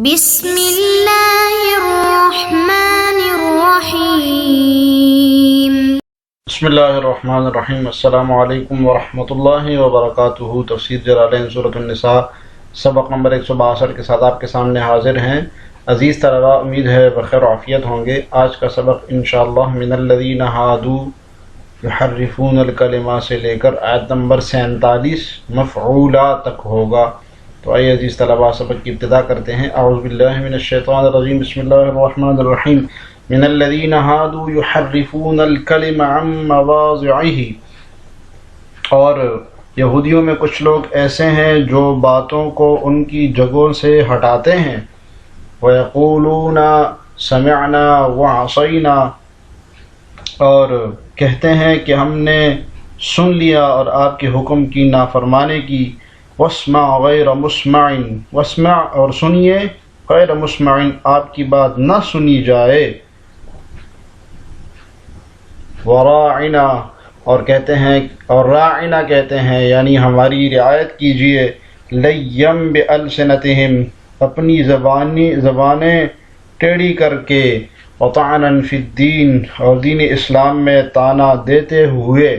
بسم اللہ الرحمن الرحیم۔ بسم اللہ الرحمن الرحیم۔ السلام علیکم ورحمۃ اللہ وبرکاتہ۔ تفسیر جلالین سورۃ النساء سبق نمبر 162 کے ساتھ آپ کے سامنے حاضر ہیں۔ عزیز طلبہ، امید ہے بخیر و عافیت ہوں گے۔ آج کا سبق انشاءاللہ من الذین ہادوا یحرفون الکلمہ سے لے کر آیت نمبر 47 مفعولا تک ہوگا۔ تو آئیے عزیز طلبہ سبق کی ابتدا کرتے ہیں۔ اعوذ باللہ من الشیطان الرجیم، بسم اللہ الرحمن الرحیم۔ من الذین ہادوا یحرفون الکلم عن مواضعہ، اور یہودیوں میں کچھ لوگ ایسے ہیں جو باتوں کو ان کی جگہوں سے ہٹاتے ہیں۔ وَيَقُولُونَ سَمِعْنَا وَعَصَيْنَا، اور کہتے ہیں کہ ہم نے سن لیا اور آپ کے حکم کی نافرمانی کی۔ وَاسْمَعْ غَيْرَ مُسْمَعٍ، وَاسْمَعْ اور سنیے، غیر مسمع آپ کی بات نہ سنی جائے۔ وَرَاعِنَا اور کہتے ہیں، اور راعنا کہتے ہیں یعنی ہماری رعایت کیجیے۔ لَيًّا بِأَلْسِنَتِهِمْ اپنی زبانیں ٹیڑھی کر کے۔ وَطَعْنًا فِي الدِّينِ اور دین اسلام میں طعنہ دیتے ہوئے۔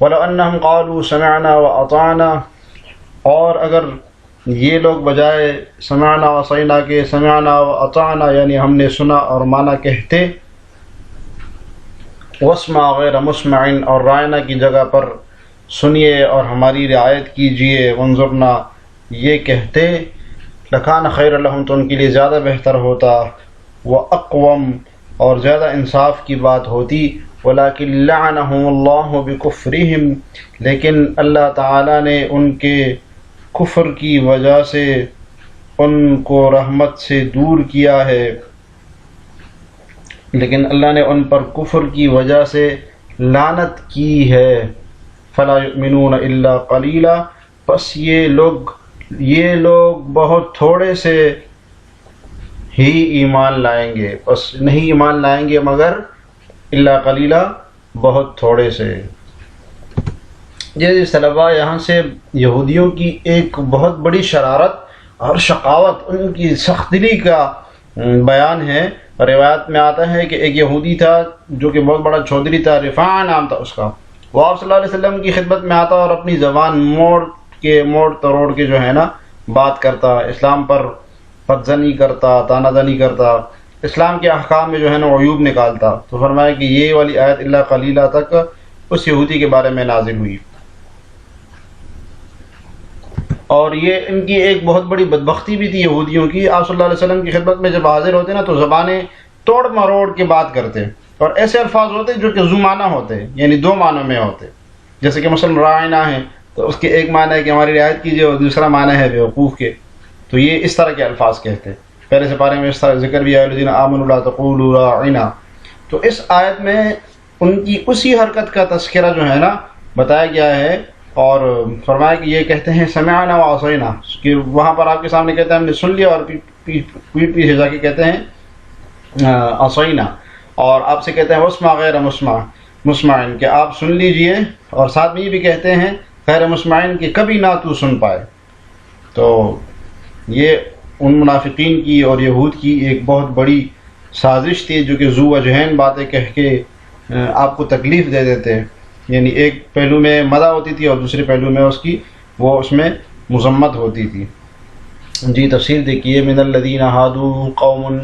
وَلَوْ أَنَّهُمْ قَالُوا سَمِعْنَا وَأَطَعْنَا، اور اگر یہ لوگ بجائے سمعنا وعصینا کے سمعنا وأطعنا یعنی ہم نے سنا اور مانا کہتے، واسمع غیر مسمع اور رائنا کی جگہ پر سنیے اور ہماری رعایت کیجیے، وانظرنا یہ کہتے، لکان خیر لہم تو ان کے لیے زیادہ بہتر ہوتا، واقوم اور زیادہ انصاف کی بات ہوتی۔ ولکن لعنہم اللہ بکفرہم، لیکن اللہ تعالیٰ نے ان کے کفر کی وجہ سے ان کو رحمت سے دور کیا ہے، لیکن اللہ نے ان پر کفر کی وجہ سے لعنت کی ہے۔ فلا یؤمنون الا قلیلا، پس یہ لوگ بہت تھوڑے سے ہی ایمان لائیں گے، پس نہیں ایمان لائیں گے مگر الا قلیلا بہت تھوڑے سے۔ جیسے طلباء، یہاں سے یہودیوں کی ایک بہت بڑی شرارت اور شقاوت، ان کی سخت دلی کا بیان ہے۔ روایت میں آتا ہے کہ ایک یہودی تھا جو کہ بہت بڑا چودھری تھا، رفاع نام تھا اس کا۔ وہ آپ صلی اللہ علیہ وسلم کی خدمت میں آتا اور اپنی زبان موڑ تروڑ کے جو ہے نا بات کرتا، اسلام پر بدزنی کرتا، تانہ زنی کرتا، اسلام کے احکام میں جو ہے نا عیوب نکالتا۔ تو فرمایا کہ یہ والی آیت الا قلیلا تک اس یہودی کے بارے میں نازل ہوئی۔ اور یہ ان کی ایک بہت بڑی بدبختی بھی تھی یہودیوں کی۔ آپ صلی اللہ علیہ وسلم کی خدمت میں جب حاضر ہوتے نا تو زبانیں توڑ مروڑ کے بات کرتے، اور ایسے الفاظ ہوتے جو کہ ذو معنی ہوتے، یعنی دو معنوں میں ہوتے۔ جیسے کہ مثلا راعنا ہے تو اس کے ایک معنی ہے کہ ہماری رعایت کیجیے، اور دوسرا معنی ہے بیوقوف کے۔ تو یہ اس طرح کے الفاظ کہتے، پہلے سے پارے میں اس طرح ذکر بھی ہے، الذین آمنوا لا تقولوا راعنا۔ تو اس آیت میں ان کی اسی حرکت کا تذکرہ جو ہے نا بتایا گیا ہے، اور فرمایا کہ یہ کہتے ہیں سمعنا وعصینا، کہ وہاں پر آپ کے سامنے کہتے ہیں ہم نے سن لیا، اور پیٹ پیچھے جا کے کہتے ہیں عصینا، اور آپ سے کہتے ہیں واسمع غیر مسمع کہ آپ سن لیجئے، اور ساتھ میں یہ بھی کہتے ہیں غیر مسمع کہ کبھی نہ تو سن پائے۔ تو یہ ان منافقین کی اور یہود کی ایک بہت بڑی سازش تھی، جو کہ ذو وجہین باتیں کہہ کے آپ کو تکلیف دے دیتے، یعنی ایک پہلو میں مدح ہوتی تھی اور دوسرے پہلو میں اس میں مذمت ہوتی تھی۔ جی تفسیر دیکھیے، من الذین ہادوا قوم،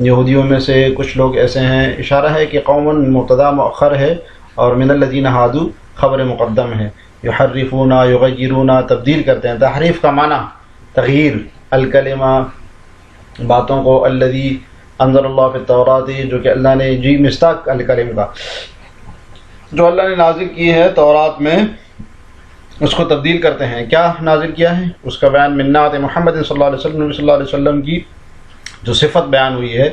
یہودیوں میں سے کچھ لوگ ایسے ہیں، اشارہ ہے کہ قوم مبتدا مؤخر ہے اور من الذین ہادوا خبر مقدم ہے۔ یحرفون یغیرون تبدیل کرتے ہیں، تحریف کا معنی تغییر، الکلمہ باتوں کو، الذی انزل اللہ فی التوراۃ جو کہ اللہ نے، جی مصداق الکلم کا جو اللہ نے نازل کی ہے تورات میں، اس کو تبدیل کرتے ہیں۔ کیا نازل کیا ہے اس کا بیان، من نعت محمد صلی اللہ علیہ وسلم، نبی صلی اللہ علیہ وسلم کی جو صفت بیان ہوئی ہے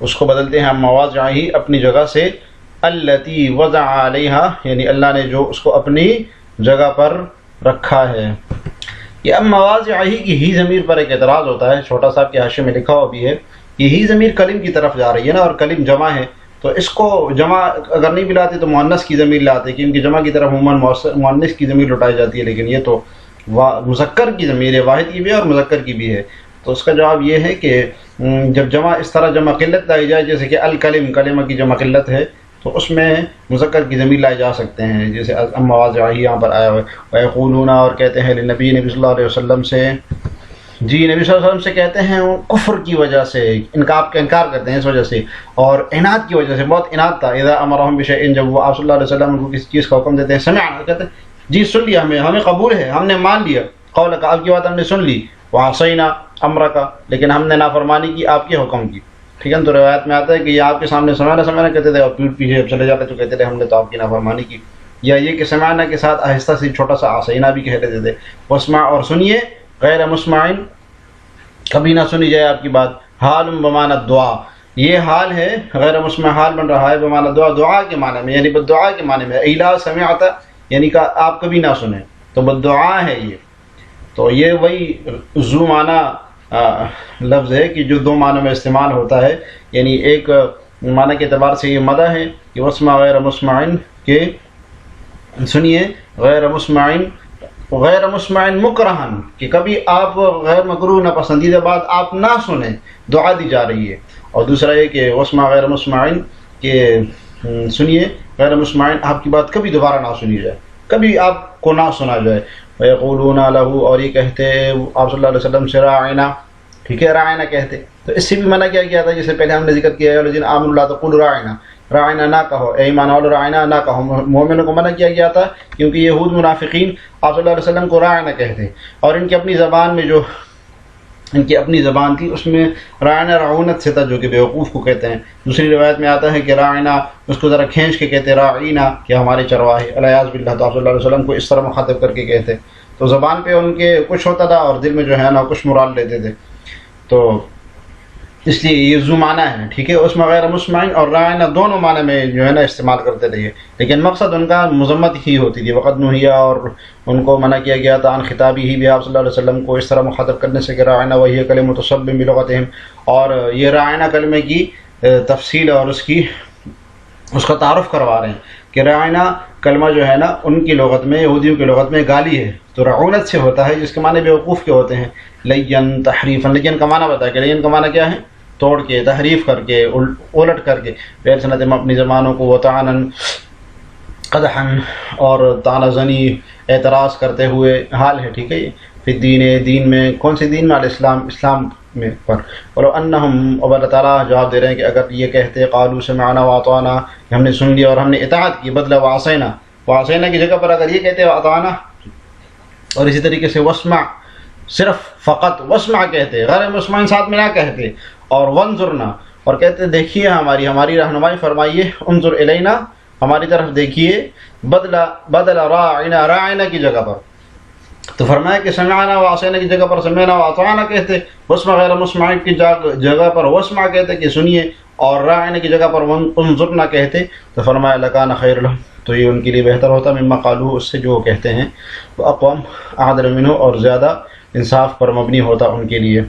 اس کو بدلتے ہیں مواضعہ اپنی جگہ سے، التی وضع علیہا یعنی اللہ نے جو اس کو اپنی جگہ پر رکھا ہے۔ یہ اب مواضعہ کی ہی ضمیر پر ایک اعتراض ہوتا ہے، چھوٹا صاحب کے حاشیے میں لکھا ہوا بھی ہے، یہ ہی ضمیر کلم کی طرف جا رہی ہے نا، اور کلم جمع ہے، تو اس کو جمع اگر نہیں بھی لاتے تو مؤنث کی ضمیر لاتے، کیونکہ جمع کی طرف عموماً مؤنث کی ضمیر لٹائی جاتی ہے، لیکن یہ تو مذکر کی ضمیر ہے، واحد کی بھی ہے اور مذکر کی بھی ہے۔ تو اس کا جواب یہ ہے کہ جب جمع اس طرح جمع قلت لائی جائے، جیسے کہ الکلم، کلمہ کی جمع قلت ہے، تو اس میں مذکر کی ضمیر لائے جا سکتے ہیں، جیسے مواضع یہاں پر آیا ہوا ہے، وَيَقُولُونَ، اور کہتے ہیں نبی صلی اللہ علیہ وسلم سے، جی نبی صلی اللہ علیہ وسلم سے کہتے ہیں وہ کفر کی وجہ سے، آپ کا انکار کرتے ہیں اس وجہ سے، اور عناد کی وجہ سے، بہت عناد تھا، اذا امرهم بشیء، جب وہ آپ صلی اللہ علیہ وسلم ان کو کسی چیز کا حکم دیتے ہیں، سمعنا، کہتے ہیں جی سن لیا، ہمیں قبول ہے، ہم نے مان لیا، قولک، آپ کی بات ہم نے سن لی، وعصینا امرک، لیکن ہم نے نافرمانی کی آپ کے حکم کی، ٹھیک ہے۔ تو روایت میں آتا ہے کہ یہ آپ کے سامنے سمعنا کہتے تھے، اور پیچھے چلے جاتے تو کہتے تھے ہم نے تو آپ کی نافرمانی کی، یا یہ کہ سمعنا کے ساتھ آہستہ سے چھوٹا سا عصینا بھی کہہ دیتے تھے، واسمع، اور سنیے، غیر مسمع، کبھی نہ سنی جائے آپ کی بات، حال بمعنی دعا، یہ حال ہے، غیر مسمع حال بن رہا ہے بمعنی دعا، دعا کے معنی میں، یعنی بدعا کے معنی میں، ایلا سمعت، یعنی کہ آپ کبھی نہ سنیں، تو بدعا ہے یہ۔ تو یہ وہی ذو معنی لفظ ہے کہ جو دو معنی میں استعمال ہوتا ہے، یعنی ایک معنی کے اعتبار سے یہ مدح ہے کہ واسمع غیر مسمع، کہ سنیے غیر مسمع، غیر مسمع مکرہن، کہ کبھی آپ غیر مکروہ ناپسندیدہ بات آپ نہ سنیں، دعا دی جا رہی ہے۔ اور دوسرا یہ کہ واسمع غیر مسمع، کہ سنیے غیر مسمع، آپ کی بات کبھی دوبارہ نہ سنی جائے، کبھی آپ کو نہ سنا جائے۔ وَيَقُولُونَ لَهُ، اور یہ کہتے آپ صلی اللہ علیہ وسلم سے راعنا، ٹھیک ہے، راعنا کہتے، تو اس سے بھی منع کیا گیا تھا، جسے پہلے ہم نے ذکر کیا ہے، الذین آمنوا لا تقولوا راعنا، راعنا نہ کہو، اے ایمان والو راعنا نہ کہو، مومنوں کو منع کیا گیا تھا، کیونکہ یہود منافقین آپ صلی اللہ علیہ وسلم کو راعنا کہتے، اور ان کی اپنی زبان میں جو ان کی اپنی زبان تھی اس میں راعنا رعونت سے تھا، جو کہ بیوقوف کو کہتے ہیں۔ دوسری روایت میں آتا ہے کہ راعنا، اس کو ذرا کھینچ کے کہتے راعینا، کہ ہمارے چرواہے، الیاذ باللہ، تو آپ صلی اللہ علیہ وسلم کو اس طرح مخاطب کر کے کہتے، تو زبان پہ ان کے کچھ ہوتا تھا اور دل میں جو ہے نا کچھ مراد لیتے تھے، تو اس لیے یہ ذو معنی ہے، ٹھیک ہے۔ اس میں غیر مسمع اور راعنا دونوں معنی میں جو ہے نا استعمال کرتے رہیے، لیکن مقصد ان کا مذمت ہی ہوتی تھی، وقت نہیا، اور ان کو منع کیا گیا تھا عن خطابی ہی بھی آپ صلی اللہ علیہ وسلم کو اس طرح مخاطب کرنے سے کہ راعنا وہی کلمہ متصب بلغتہم، اور یہ راعنا کلمے کی تفصیل اور اس کا تعارف کروا رہے ہیں کہ راعنا کلمہ جو ہے نا ان کی لغت میں، یہودیوں کی لغت میں گالی ہے، تو رعونت سے ہوتا ہے، جس کے معنی بیوقوف کے ہوتے ہیں، لین تحریفا، لین کا معنی بتا کہ لین کا معنی کیا ہے، توڑ کے، تحریف کر کے، الٹ کر کے، غیر سنت اپنی زبانوں کو، وطعنا قدحا، اور طعنہ زنی، اعتراض کرتے ہوئے حال ہے، ٹھیک ہے۔ پھر دین میں، کون سے دین میں، اسلام میں پر، اور انہم، اب اللہ تعالیٰ جواب دے رہے ہیں کہ اگر یہ کہتے قالوا سمعنا واطعنا، ہم نے سن لیا اور ہم نے اطاعت کی، بدلہ وعصینا کی جگہ پر اگر یہ کہتے اطعنا، اور اسی طریقے سے واسمع، صرف فقط واسمع کہتے، غیر مسمع ساتھ میں نہ کہتے، اور وانظرنا، اور کہتے دیکھیے ہماری رہنمائی فرمائیے، انظر الینا، ہماری طرف دیکھیے، بدل راعنا کی جگہ پر، تو فرمایا کہ سمعنا وعصینا کی جگہ پر سمعنا واطعنا کہتے، واسمع غیر مسمع کی جگہ پر واسمع کہتے کہ سنیے، اور راعنا کی جگہ پر انظرنا کہتے، تو فرمایا لکان خیر لہم، تو یہ ان کے لیے بہتر ہوتا، مما قالوہ، اس سے جو وہ کہتے ہیں، واقوم اعدل منہ، اور زیادہ انصاف پر مبنی ہوتا ان کے لیے۔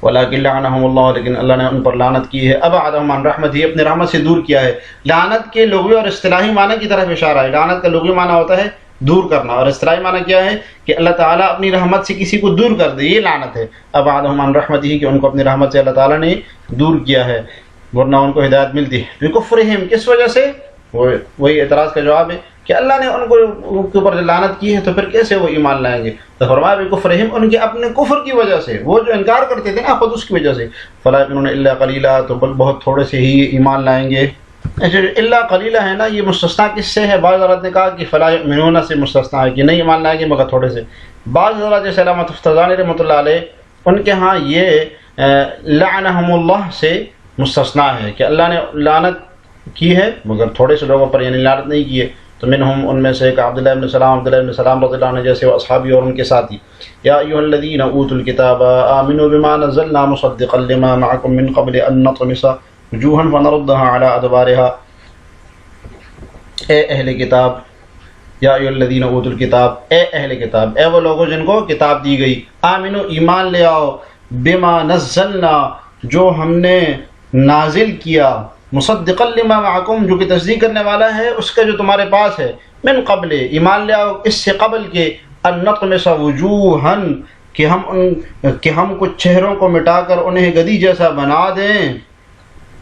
ولکن لعنہم اللہ، لیکن اللہ نے ان پر لعنت کی ہے، ابعدہم عن رحمتہ، اپنے رحمت سے دور کیا ہے۔ لعنت کے لغوی اور اصطلاحی معنی کی طرف اشارہ ہے۔ لعنت کا لغوی معنی ہوتا ہے دور کرنا، اور اصطلاحی معنی کیا ہے کہ اللہ تعالیٰ اپنی رحمت سے کسی کو دور کر دے، یہ لعنت ہے۔ ابعدہم عن رحمتہ، کہ ان کو اپنی رحمت سے اللہ تعالیٰ نے دور کیا ہے، ورنہ ان کو ہدایت ملتی ہے۔ بکفرہم، کس وجہ سے، وہی اعتراض کا جواب ہے کہ اللہ نے ان کو کے اوپر لعنت کی ہے، تو پھر کیسے وہ ایمان لائیں گے؟ تو فرمایا بکفرہم، ان کے اپنے کفر کی وجہ سے، وہ جو انکار کرتے تھے نا خود اس کی وجہ سے، فلا یؤمنون الا قلیلا، تو بہت تھوڑے سے ہی ایمان لائیں گے۔ الا قلیلا ہے نا، یہ مستثنا کس سے ہے؟ بعض حضرات نے کہا کہ فلا یؤمنون سے مستثنا ہے کہ نہیں ایمان لائیں گے مگر تھوڑے سے۔ بعض حضرات جیسے علامہ تفتزانی رحمۃ اللہ علیہ، ان کے ہاں یہ لعنہم اللہ سے مستثنا ہے کہ اللہ نے لعنت کی ہے مگر تھوڑے سے لوگوں پر، یعنی لعنت نہیں کی ہے۔ تو منہم، ان میں سے ایک عبداللہ بن سلام رضی اللہ عنہ جیسے اصحابی اور ان کے ساتھی، یا ایھا الذین اوتوا الکتاب آمنوا بما نزلنا مصدقا لما معکم من قبل ان نطمس وجوہا فنردها علی ادبارها، اے اہل کتاب، یا ایھا الذین اوتوا الکتاب، اے اہل کتاب، اے وہ لوگوں جن کو کتاب دی گئی، آمنو، ایمان لے آؤ، بما نزلنا، جو ہم نے نازل کیا، مصدقا لما معکم، جو کہ تصدیق کرنے والا ہے اس کا جو تمہارے پاس ہے، من قبل، ایمان لے آؤ اس سے قبل کے، ان نطمس وجوہا، کہ ہم کچھ چہروں کو مٹا کر انہیں گدی جیسا بنا دیں،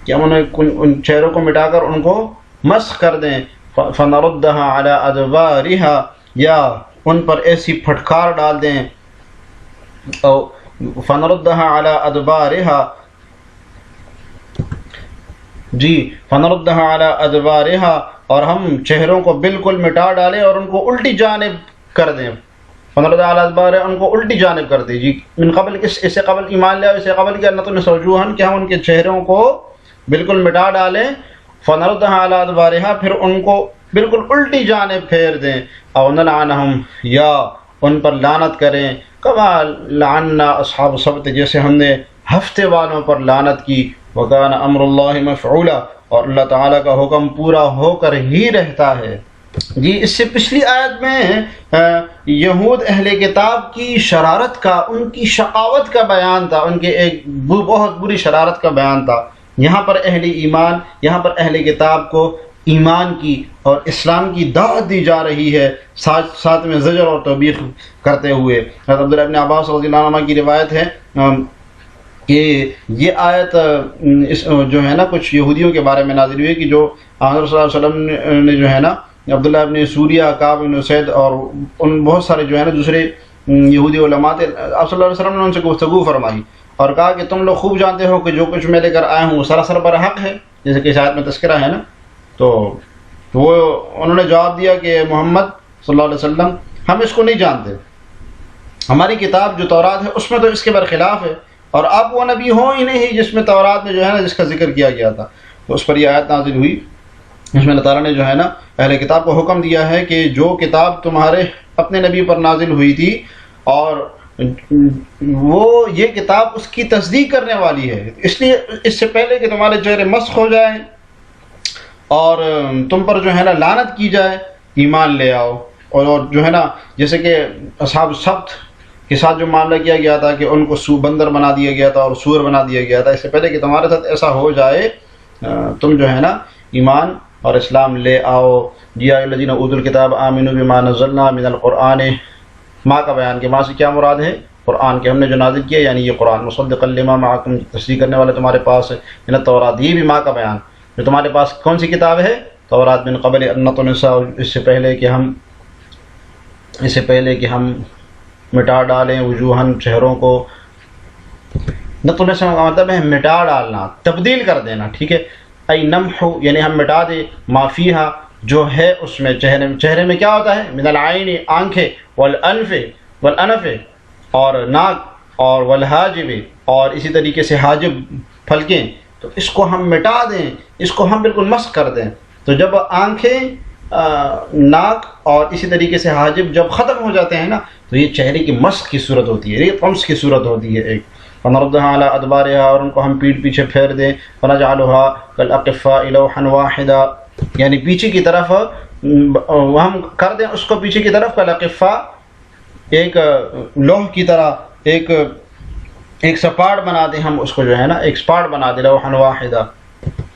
کہ ہم ان چہروں کو مٹا کر ان کو مسخ کر دیں، فنردها على ادبارها، یا ان پر ایسی پھٹکار ڈال دیں، او فنردها على ادبارها، جی فنردها على ادبارها، اور ہم چہروں کو بالکل مٹا ڈالیں اور ان کو الٹی جانب کر دیں، فنردها على ادبارها، ان کو الٹی جانب کر دیں، جی من قبل، اس سے قبل ایمان لے، اس سے قبل کہ نطمس وجوہن، کہ ہم ان کے چہروں کو بالکل مٹا ڈالیں، فنردها على ادبارها، پھر ان کو بالکل الٹی جانب پھیر دیں، او نلعنہم، یا ان پر لعنت کریں، کما لعنا اصحاب السبت، جیسے ہم نے ہفتے والوں پر لعنت کی، وکان امر اللہ مفعولا، اور اللہ تعالیٰ کا حکم پورا ہو کر ہی رہتا ہے۔ جی اس سے پچھلی آیت میں یہود اہل کتاب کی شرارت کا، ان کی شقاوت کا بیان تھا، ان کے ایک بہت بری شرارت کا بیان تھا۔ یہاں پر اہل ایمان، یہاں پر اہل کتاب کو ایمان کی اور اسلام کی دعوت دی جا رہی ہے، ساتھ میں زجر اور توبیخ کرتے ہوئے۔ حضرت عبداللہ ابن عباس رضی اللہ عنہ کی روایت ہے کہ یہ آیت جو ہے نا کچھ یہودیوں کے بارے میں نازل ہوئی، کہ جو حضرت صلی اللہ علیہ وسلم نے جو ہے نا عبداللہ ابن سوریہ، کعب بن اسید اور ان بہت سارے جو ہے نا دوسرے یہودی علماء تھے، آپ صلی اللہ علیہ وسلم نے ان سے گفتگو فرمائی اور کہا کہ تم لوگ خوب جانتے ہو کہ جو کچھ میں لے کر آیا ہوں وہ سراسر برحق ہے، جیسے کہ اس آیت میں تذکرہ ہے نا۔ تو وہ انہوں نے جواب دیا کہ محمد صلی اللہ علیہ وسلم ہم اس کو نہیں جانتے، ہماری کتاب جو تورات ہے اس میں تو اس کے برخلاف ہے، اور آپ وہ نبی ہوں ہی نہیں جس میں تورات میں جو ہے نا جس کا ذکر کیا گیا تھا۔ تو اس پر یہ آیت نازل ہوئی، اس میں اللہ تعالیٰ نے جو ہے نا اہل کتاب کو حکم دیا ہے کہ جو کتاب تمہارے اپنے نبی پر نازل ہوئی تھی اور وہ یہ کتاب اس کی تصدیق کرنے والی ہے، اس لیے اس سے پہلے کہ تمہارے چہرے مسخ ہو جائیں اور تم پر جو ہے نا لعنت کی جائے، ایمان لے آؤ۔ اور جو ہے نا جیسے کہ اصحاب السبت کے ساتھ جو معاملہ کیا گیا تھا کہ ان کو بندر بنا دیا گیا تھا اور سور بنا دیا گیا تھا، اس سے پہلے کہ تمہارے ساتھ ایسا ہو جائے تم جو ہے نا ایمان اور اسلام لے آؤ۔ یا الذین اوتوا الکتاب آمنوا بما نزلنا من القرآن، ماں کا بیان، کہ ماں سے کیا مراد ہے؟ قرآن کے ہم نے جو نازل کیا، یعنی یہ قرآن، مصدقا لما معکم، تصدیق کرنے والے تمہارے پاس ہے، من التوراۃ، یہ بھی ماں کا بیان، جو تمہارے پاس کون سی کتاب ہے؟ تورات، من قبل ان نطمس، اس سے پہلے کہ ہم مٹا ڈالیں وجوہن، چہروں کو، نطمس کا مطلب ہے مٹا ڈالنا، تبدیل کر دینا، ٹھیک ہے، ای نمحو، یعنی ہم مٹا دیں، ما فیہا، جو ہے اس میں، چہرے میں کیا ہوتا ہے؟ من العین، آنکھیں، والانف، اور ناک، اور والحاجب، اور اسی طریقے سے حاجب، پھلکیں، تو اس کو ہم مٹا دیں، اس کو ہم بالکل مسخ کر دیں۔ تو جب آنکھیں، ناک اور اسی طریقے سے حاجب جب ختم ہو جاتے ہیں نا، تو یہ چہرے کی مسخ کی صورت ہوتی ہے، یہ طمس کی صورت ہوتی ہے ایک۔ فنردها على ادبارها، اور ان کو ہم پیٹھ پیچھے پھیر دیں، فنجعلها كالاقفاء لوحا واحدا، یعنی پیچھے کی طرف ہم کر دیں اس کو پیچھے کی طرف، کالاقفاء، ایک لوح کی طرح، ایک سپاٹ بنا دیں ہم اس کو، جو ہے نا ایک سپاٹ بنا دیں، لوحا واحدا،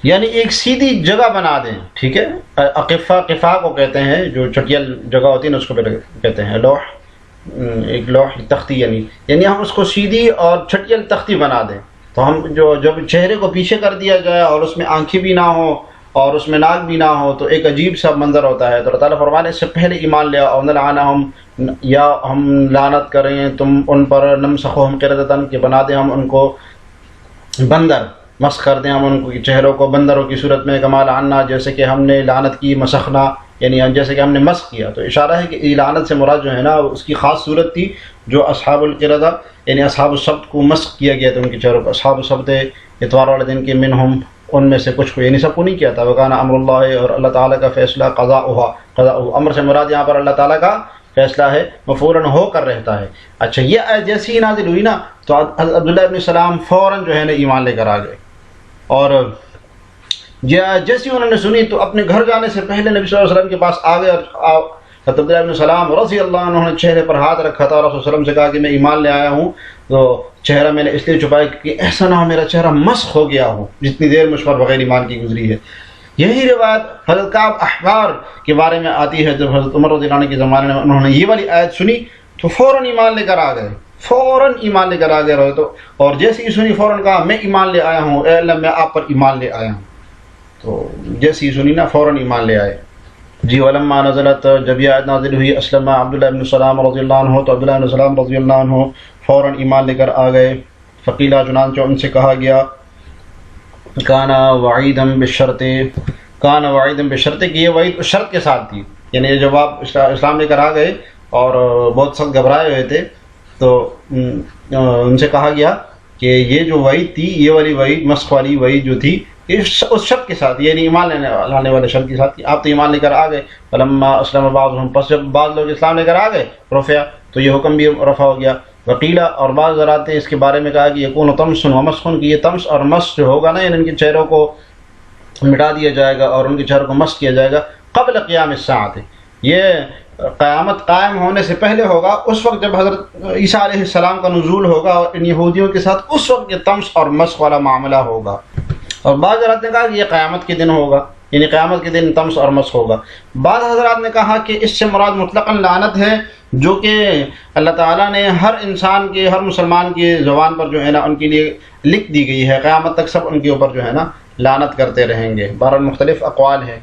یعنی ایک سیدھی جگہ بنا دیں، ٹھیک ہے۔ اقفا، قفا کو کہتے ہیں جو چٹیل جگہ ہوتی ہے نا، اس کو کہتے ہیں لوح، ایک لوح تختی، یعنی ہم اس کو سیدھی اور چھٹیل تختی بنا دیں۔ تو ہم جب چہرے کو پیچھے کر دیا جائے اور اس میں آنکھیں بھی نہ ہو اور اس میں ناک بھی نہ ہو، تو ایک عجیب سا منظر ہوتا ہے۔ تو اللہ تعالیٰ فرمانے اس سے پہلے ایمان لے آؤ، نلعنہم، یا ہم لعنت کریں تم ان پر، نمسخہم قردۃ، کہ بنا دیں ہم ان کو بندر، مسخ کر دیں ہم ان کو چہروں کو بندروں کی صورت میں، کما لعنا، جیسے کہ ہم نے لعنت کی، مسخنا، یعنی جیسے کہ ہم نے مسخ کیا۔ تو اشارہ ہے کہ لعنت سے مراد جو ہے نا اس کی خاص صورت تھی جو اصحاب القردہ، یعنی اصحاب السبت کو مسخ کیا گیا تھا ان کے چہروں کو، اصحاب السبت، اتوار والے دن کے، منہم، ان میں سے کچھ کو، یعنی سب کو نہیں کیا تھا۔ وکان امر اللہ، اور اللہ تعالیٰ کا فیصلہ، قضاء، امر سے مراد یہاں پر اللہ تعالیٰ کا فیصلہ ہے، مفعولاً ہو کر رہتا ہے۔ اچھا، یہ آیت جیسی ہی نازل ہوئی نا تو عبداللہ ابن سلام فوراً جو ہے نا ایمان لے کر آ گئے، اور جیسی انہوں نے سنی تو اپنے گھر جانے سے پہلے نبی صلی اللہ علیہ وسلم کے پاس آ گئے، اور عبداللہ ابن سلام رضی اللہ عنہ نے چہرے پر ہاتھ رکھا تھا اور رسول صلی اللہ علیہ وسلم سے کہا کہ میں ایمان لے آیا ہوں، تو چہرہ میں نے اس لیے چھپایا کہ ایسا نہ ہو میرا چہرہ مسخ ہو گیا ہو جتنی دیر مجھ پر بغیر ایمان کی گزری ہے۔ یہی روایت حضرت کعب احبار کے بارے میں آتی ہے، جب حضرت عمر رضی اللہ عنہ کے زمانے میں انہوں نے یہ والی آیت سنی تو فوراً ایمان لے کر آ گئے، فوراً ایمان لے کر آ گئے رہے تو، اور جیسے ہی سنی فوراً کہا میں ایمان لے آیا ہوں، اے اللہ میں آپ پر ایمان لے آیا ہوں. تو جیسے ہی سنی نا فوراً ایمان لے آئے. جی ولما نزلت، جب یہ آیت نازل ہوئی، اسلم عبداللہ ابن سلام رضی اللہ عنہ، تو عبداللہ ابن سلام رضی اللہ عنہ فوراً ایمان لے کر آ گئے. فقیلہ، چنانچہ ان سے کہا گیا، کانا وعیدم بشرط، کانا وعیدم بشرط، کہ یہ وعید اس شرط کے ساتھ تھی. یعنی جب آپ اسلام لے کر آ گئے اور بہت سخت گھبرائے ہوئے تھے تو ان سے کہا گیا کہ یہ جو وعید تھی، یہ والی وعید، مسخ والی وعید جو تھی، اس شرط کے ساتھ، یعنی ایمان لانے والے شرط کے ساتھ. آپ تو ایمان لے کر آ گئے. فلما اسلم بعضهم، پس جب بعض لوگ اسلام لے کر آ گئے، رفع، تو یہ حکم بھی رفع ہو گیا. وقیلہ، اور بعض حضرات نے اس کے بارے میں کہا کہ یکون طمس و مسخ، کہ یہ طمس اور مسخ جو ہوگا نا، یعنی ان کے چہروں کو مٹا دیا جائے گا اور ان کے چہروں کو مسخ کیا جائے گا. قبل قیام الساعۃ، یہ قیامت قائم ہونے سے پہلے ہوگا، اس وقت جب حضرت عیسیٰ علیہ السلام کا نزول ہوگا اور ان یہودیوں کے ساتھ اس وقت یہ طمس اور مسخ والا معاملہ ہوگا. اور بعض حضرات نے کہا کہ یہ قیامت کے دن ہوگا، یعنی قیامت کے دن طمس اور مسخ ہوگا. بعض حضرات نے کہا کہ اس سے مراد مطلقاً لعنت ہے، جو کہ اللہ تعالیٰ نے ہر انسان کے، ہر مسلمان کی زبان پر جو ہے نا ان کے لیے لکھ دی گئی ہے، قیامت تک سب ان کے اوپر جو ہے نا لعنت کرتے رہیں گے. بہرحال مختلف اقوال ہیں.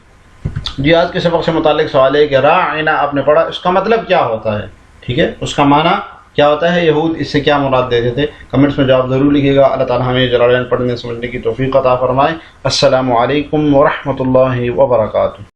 جی آج کے سبق سے متعلق سوال ہے کہ راعنا آپ نے پڑھا، اس کا مطلب کیا ہوتا ہے؟ ٹھیک ہے، اس کا معنی کیا ہوتا ہے؟ یہود اس سے کیا مراد دیتے تھے؟ کمنٹس میں جواب ضرور لکھیے گا. اللہ تعالیٰ ہمیں جلالین پڑھنے سمجھنے کی توفیق عطا فرمائے. السلام علیکم ورحمۃ اللہ وبرکاتہ.